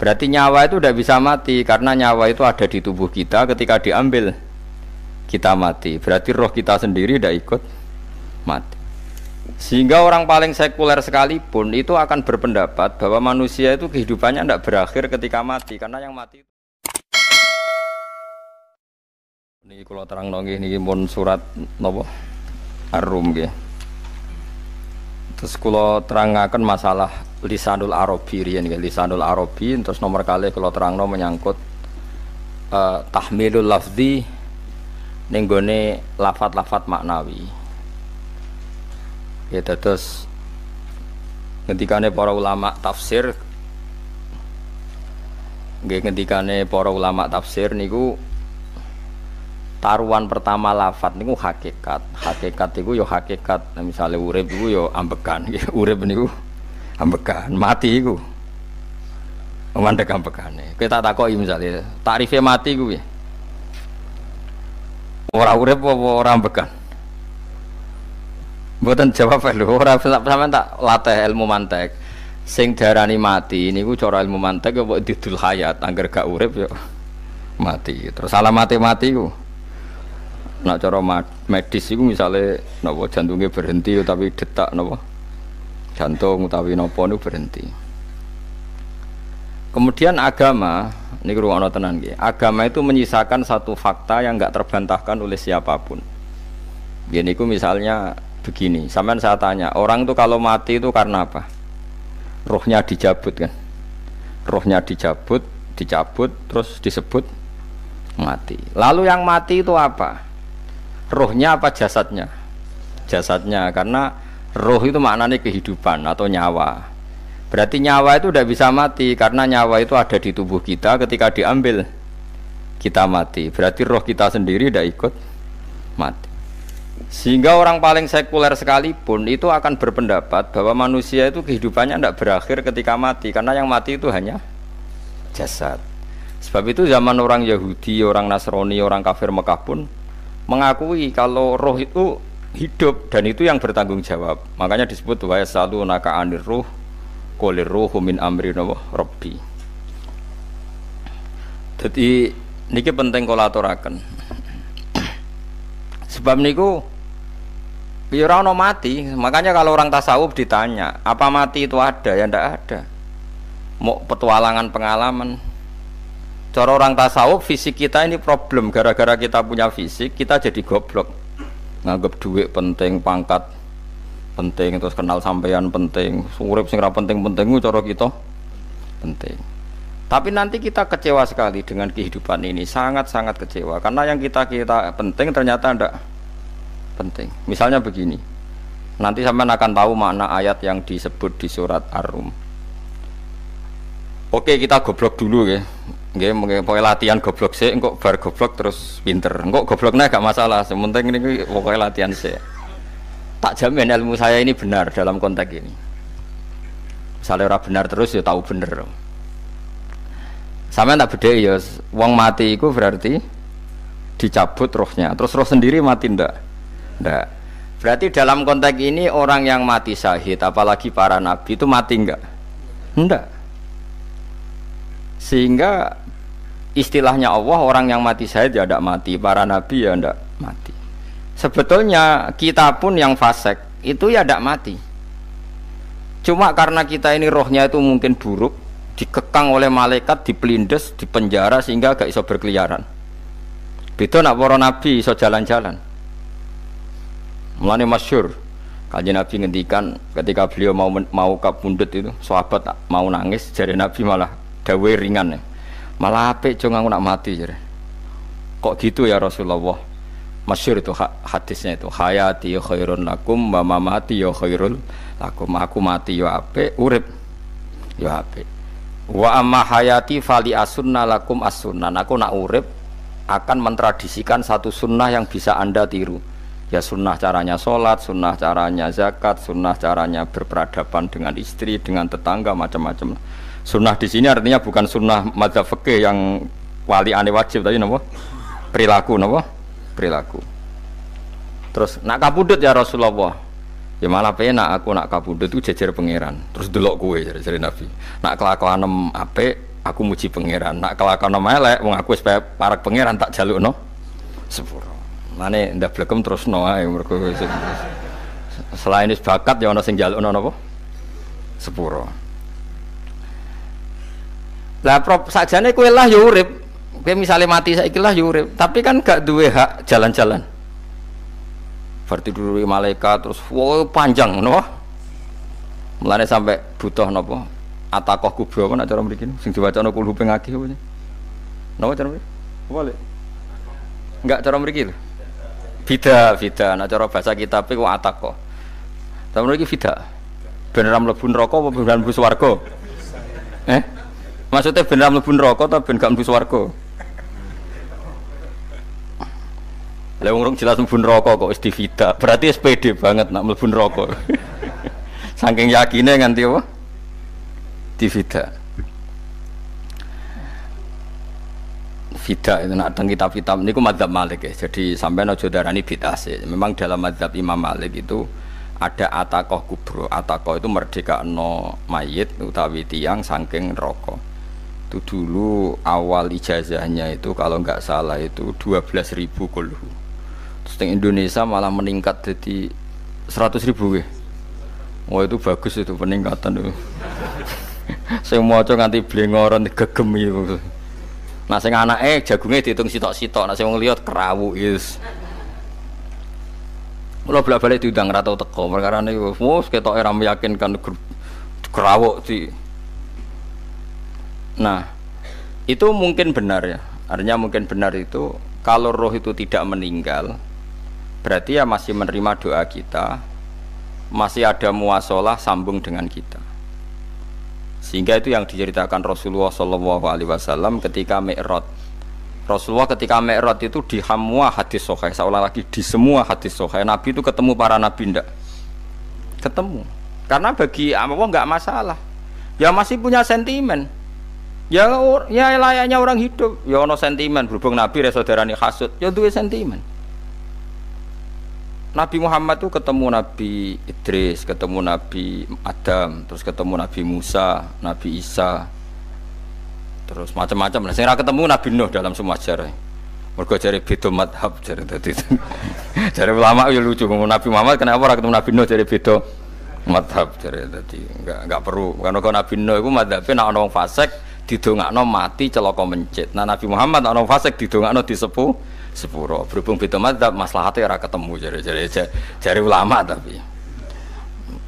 Berarti nyawa itu tidak bisa mati karena nyawa itu ada di tubuh kita, ketika diambil kita mati. Berarti roh kita sendiri tidak ikut mati. Sehingga orang paling sekuler sekalipun itu akan berpendapat bahwa manusia itu kehidupannya tidak berakhir ketika mati, karena yang mati itu. Ini kalau terang nongih ini pun surat nopo Ar-Rum nggih. Terus kalau terangkan masalah lisanul Arabi riyen nggih, lisanul Arabi terus nomor kali kalau terangno menyangkut tahmilul lafzi ning gone lafat-lafat maknawi. Ya terus ngendikane para ulama tafsir nggih, ngendikane para ulama tafsir niku taruhan pertama lafat niku hakikat. Hakikat niku ya hakikat. Nah, misalnya urip niku ya ambekan. Urip niku ambekan, mati iku mandek ambekane. Kita takoki misalnya takrife mati ku piye? Ora urip apa ora ambekan? Mboten jawab lho, ora sampean tak latih ilmu mantek. Sing diarani mati niku cara ilmu mantek ya kok didul hayat, angger gak urip ya mati. Terus alamate mati ku nak cara medis iku misale napa jantungnya berhenti tapi detak napa jantung utawi napa niku berhenti. Kemudian agama niku ruwono tenan nggih. Agama itu menyisakan satu fakta yang enggak terbantahkan oleh siapapun. Nggih niku misalnya begini, sampean saya tanya, orang itu kalau mati itu karena apa? Rohnya dicabut kan. Rohnya dicabut terus disebut mati. Lalu yang mati itu apa? Rohnya apa jasadnya? Jasadnya, karena roh itu maknanya kehidupan atau nyawa. Berarti nyawa itu tidak bisa mati karena nyawa itu ada di tubuh kita, ketika diambil kita mati. Berarti roh kita sendiri tidak ikut mati. Sehingga orang paling sekuler sekalipun itu akan berpendapat bahwa manusia itu kehidupannya tidak berakhir ketika mati, karena yang mati itu hanya jasad. Sebab itu zaman orang Yahudi, orang Nasrani, orang kafir Mekah pun mengakui kalau roh itu hidup dan itu yang bertanggung jawab. Makanya disebut wa yasalunaka anir ruh qul ruhu min amri rabbi. Jadi niki penting kula aturaken. Sebab niku ya ora ono mati. Makanya kalau orang tasawuf ditanya, apa mati itu ada? Ya ndak ada. Mau petualangan pengalaman. Cara orang tasawuf fisik kita ini problem, gara-gara kita punya fisik kita jadi goblok. Nganggep duit penting, pangkat penting, terus kenal sampean penting, urip sing ra penting-penting cara kita penting. Tapi nanti kita kecewa sekali dengan kehidupan ini, sangat-sangat kecewa karena yang kita penting ternyata ndak penting. Misalnya begini. Nanti sampean akan tahu makna ayat yang disebut di surat Ar-Rum. Oke, kita goblok dulu ya. Nggih, pokoke latihan goblok sik, engko bar goblok terus pinter. Engko gobloknya gak masalah, sementing ini pokoke latihan sik. Tak jamin ilmu saya ini benar dalam konteks ini. Misalnya ora benar terus ya tahu bener. Sampeyan tak bedheki ya, wong mati iku berarti dicabut rohnya. Terus roh sendiri mati ndak? Ndak. Berarti dalam konteks ini orang yang mati syahid, apalagi para nabi itu mati enggak? Ndak. Sehingga istilahnya Allah, orang yang mati syahid ya tidak mati, para nabi ya tidak mati. Sebetulnya kita pun yang fasik itu ya tidak mati. Cuma karena kita ini rohnya itu mungkin buruk, dikekang oleh malaikat, dipelindes, dipenjara sehingga gak iso berkeliaran. Beda nak para nabi iso jalan-jalan. Mulane masyhur Kanjeng Nabi ngendikan ketika beliau mau kabundut itu, sahabat mau nangis, jare Nabi malah dawe ringan ya. Malah apik jong aku nak mati jare. Kok gitu ya Rasulullah? Masyhur itu hadisnya itu, hayati khairun lakum wa mamati ya khairul lakum. Aku mati ya apik, urip ya apik. Wa amma hayati fali asunna lakum as-sunnah. Aku nak urip akan mentradisikan satu sunnah yang bisa Anda tiru. Ya sunnah caranya sholat, sunnah caranya zakat, sunnah caranya berperadaban dengan istri, dengan tetangga, macam-macam. Sunnah di sini artinya bukan sunnah madzhab fikih yang wali ane wajib tadi, napa? Perilaku, napa? Perilaku. Terus nak kabudut ya Rasulullah. Ya malah penak aku nak kabudut itu jejer pangeran. Terus delok kowe jare Nabi. Nak kelakuanem apik aku muji pangeran. Nak kelakuan elek wong aku wis parek pangeran tak jalukno sepuro. Mane ndak blekem terusno ae mergo selain wis bakat ya ana sing jalukno napa? Sepuro. Lah sakjane kowe lah ya urip. Kowe misale mati saiki lah ya urip, tapi kan gak duwe hak jalan-jalan. Berarti dulu malaikat terus wow panjang napa? Mulane sampai butuh napa? Atakoh kubro apa nak cara mriki sing diwacana kulhu ping akeh apa? Napa cara mriki? Apa lek? Enggak cara mriki lho. Bida, nak cara bahasa kitab iku atakoh. Cara mriki bida. Ben ora mlebu neraka apa ben mlebu swarga? Maksudnya ben ora mlebu neraka ta ben gak mlebu swarga? Lah wong jelas mlebu neraka kok wis divida. Berarti SPD banget nak mlebu neraka. Saking yakine nganti apa? Divida. Vida itu nak teng kitab-kitab niku madzhab Malik ya. Jadi sampean aja darani bid'ah sih. Memang dalam madzhab Imam Malik itu ada atakoh kubro. Atakoh itu merdekakno mayit utawi tiyang saking neraka. Itu dulu awal ijazahnya itu kalau enggak salah itu 12.000 kulhu. Terus di Indonesia malah meningkat jadi 100.000 ya. Wah itu bagus itu peningkatan itu. Saya mau coba nganti blengoran gegem itu. Nah sing anake jagungnya dihitung sitok-sitok, nah sing wong liya kerawu is. Kula bolak-balik diundang ra tau teko, perkara niku wis ketok ora meyakinkan kerawuk di. Nah, itu mungkin benar ya. Artinya mungkin benar itu kalau roh itu tidak meninggal, berarti ya masih menerima doa kita, masih ada muasalah sambung dengan kita. Sehingga itu yang diceritakan Rasulullah SAW ketika Mi'raj. Rasulullah ketika Mi'raj itu di semua hadis sahih, seolah lagi di semua hadis sahih Nabi itu ketemu para nabi ndak? Ketemu. Karena bagi Allah nggak masalah. Ya masih punya sentimen. Ya layaknya orang hidup. Ya ono sentimen berhubung Nabi saudarane hasud, ya duwe sentimen. Nabi Muhammad itu ketemu Nabi Idris, ketemu Nabi Adam, terus ketemu Nabi Musa, Nabi Isa, terus macam-macam. Nah, saya ketemu Nabi Nuh dalam semua sejarah. Mergo jare beda madhab jare tadi. Jare ulama ya lucu ngomong Nabi Muhammad kenapa ora ketemu Nabi Nuh jare beda madhab jare tadi. Enggak perlu. Karena kalau Nabi Nuh iku madhabe nek ana wong fasik didongakno mati celaka mencit. Nah Nabi Muhammad ana wong fasik didongakno disepuh sepuro. Berhubung beda madzhab maslahatnya ora ketemu jare ulama tapi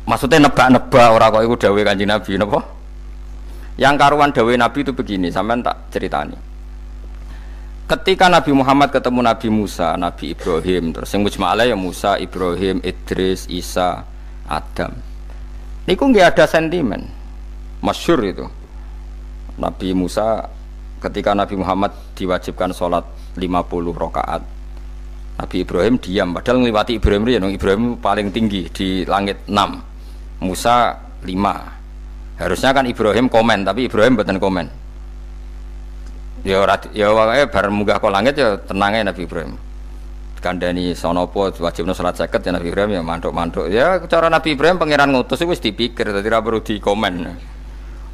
maksudnya nebak-nebak ora kok iku dawuhe Kanjeng Nabi napa? Yang karuan dawuhe Nabi itu begini, sampean tak ceritani. Ketika Nabi Muhammad ketemu Nabi Musa, Nabi Ibrahim, terus sing mujma'ala ya Musa, Ibrahim, Idris, Isa, Adam. Niku nggih ada sentimen. Masyhur itu. Nabi Musa ketika Nabi Muhammad diwajibkan sholat 50 rakaat, Nabi Ibrahim diam, padahal ngliwati Ibrahim ya, Ibrahim paling tinggi di langit 6, Musa 5. Harusnya kan Ibrahim komen, tapi Ibrahim mboten komen. Ya wae bar munggah ke langit ya tenangnya Nabi Ibrahim. Kandhani sonopo wajibno salat 50 ya Nabi Ibrahim ya mantuk-mantuk. Ya cara Nabi Ibrahim pangeran ngutus wis dipikir dadi ora perlu dikomen.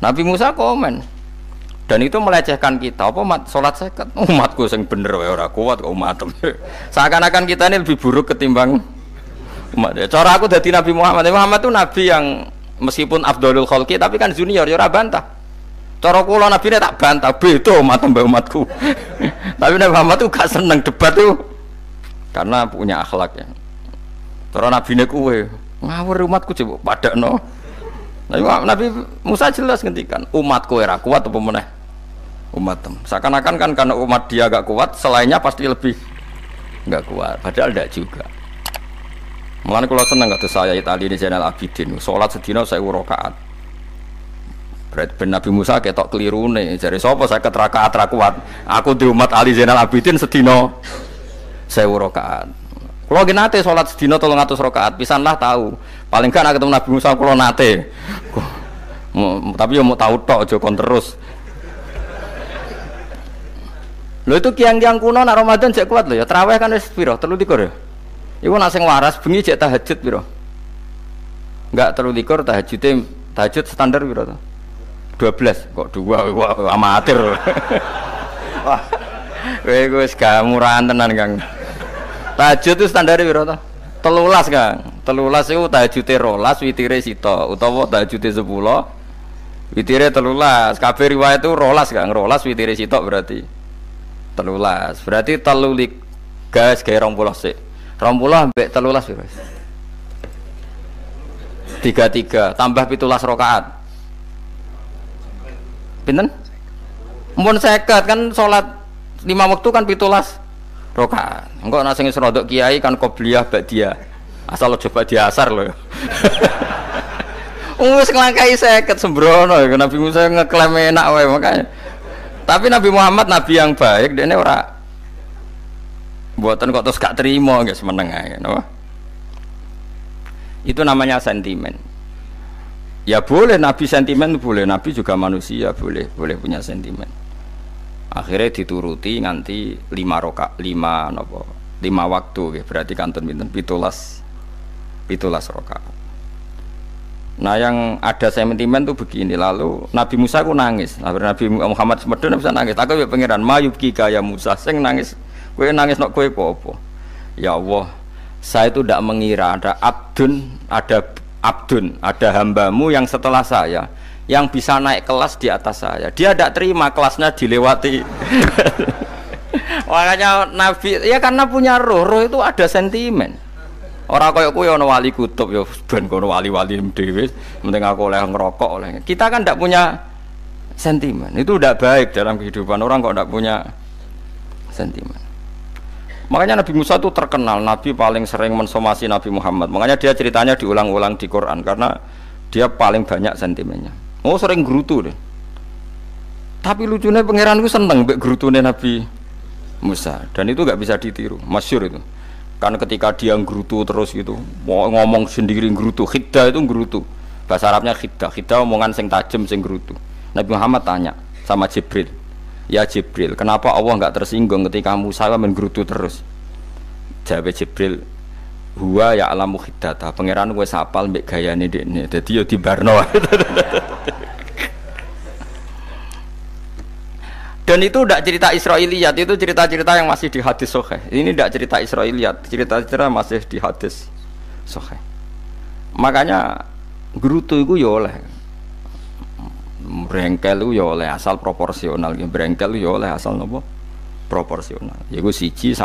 Nabi Musa komen. Dan itu melecehkan kita, apa sholat seket umatku yang bener ora kuat kok umat. Seakan-akan kita ini lebih buruk ketimbang umat. Cara aku dari Nabi Muhammad itu nabi yang meskipun Abdulul Khalqi tapi kan junior, ya ora bantah. Cara kula nabi ini tak bantah, beda umat mbak umatku. Tapi Nabi Muhammad itu gak seneng debat tuh karena punya akhlak ya. Cara nabi ini kuwe ngawur umatku coba padakno. Nabi Musa jelas ngendikan umatku ora kuat apa meneh umat tem. Seakan-akan kan karena umat dia agak kuat, selainnya pasti lebih enggak kuat. Padahal tidak juga. Mulane kula seneng kados saya Itali di Zainal Abidin, salat sedina 1000 rakaat. Berarti ben Nabi Musa ketok kelirune, jare sapa 50 rakaat ra kuat. Aku di umat Ali Zainal Abidin sedina 1000 rakaat. Kula nggih nate salat sedina 300 rakaat, pisanlah tahu. Paling kan ketemu Nabi Musa kula nate. Tapi yo mau tahu tok aja kon terus. Lho itu kiang-kiang kuno nak Ramadan cek kuat lho ya. Tarawih kan wis piro? 23 ya. Iku nak sing waras bengi cek tahajud piro? Enggak 23 tahajud standar piro to? 12 kok 2 wah amatir. Wah. Kowe wis gak murahan tenan, Kang. Tahajud itu standare piro to? 13, Kang. 13 iku tahajude 12, witire sita utawa tahajude 10, witire 13. Kabeh riwayat itu 12, Kang. 12 witire sita berarti 13. Berarti 3 gas gawe 20 sik. 20 ambek 13 piro? 33 tambah 17 rakaat. Pinten? Mun 50 kan salat 5 waktu kan 17 rakaat. Engko nek sing rodok kiai kan qobliyah ba'diyah. Asal coba diasar lho. Wis nglangkai 50 sembrono ya Nabi Musa ngeklaim enak wae makanya. Tapi Nabi Muhammad nabi yang baik, dene ora mboten kok terus gak terima nggih semeneng ae napa. Itu namanya sentimen. Ya boleh Nabi sentimen, boleh Nabi juga manusia, boleh punya sentimen. Akhirnya dituruti nganti 5 waktu okay. Berarti kantun pinten 17 rakaat. Nah yang ada sentimen tuh begini, lalu Nabi Musa ku nangis. Nabi Muhammad semedon bisa nangis. Aku ya pangeran mayubki kaya Musa sing nangis. Kowe nangis nok kowe apa? Ya Allah, saya itu tidak mengira ada abdun, ada hambamu yang setelah saya yang bisa naik kelas di atas saya. Dia tidak terima kelasnya dilewati. Makanya Nabi ya karena punya roh itu ada sentimen. Orang kaya kowe ana wali kutub ya ben kono wali-wali dhewe, penting aku oleh ngerokok oleh. Kita kan tidak punya sentimen. Itu tidak baik dalam kehidupan orang kok tidak punya sentimen. Makanya Nabi Musa itu terkenal Nabi paling sering mensomasi Nabi Muhammad. Makanya dia ceritanya diulang-ulang di Quran karena dia paling banyak sentimennya. Oh sering gerutu deh. Tapi lucunya pangeran itu seneng mbek gerutune Nabi Musa dan itu nggak bisa ditiru, masyhur itu. Kan ketika dia gerutu terus gitu, mau ngomong sendiri gerutu, khiddah itu gerutu. Bahasa Arabnya khiddah omongan sing tajem sing gerutu. Nabi Muhammad tanya sama Jibril, ya Jibril, kenapa Allah nggak tersinggung ketika Musa menggerutu terus? Jawab Jibril, huwa ya alamu khiddata, pangeran gue sapal mbek gayane dekne, dadi yo dibarno. Dan itu tidak cerita Israiliyat, itu cerita-cerita yang masih di hadis sahih. Ini tidak cerita Israiliyat, cerita-cerita masih di hadis sahih. Makanya gerutu itu ya oleh, brengkel itu ya oleh asal proporsional, brengkel itu ya oleh asal nopo proporsional. Yaiku siji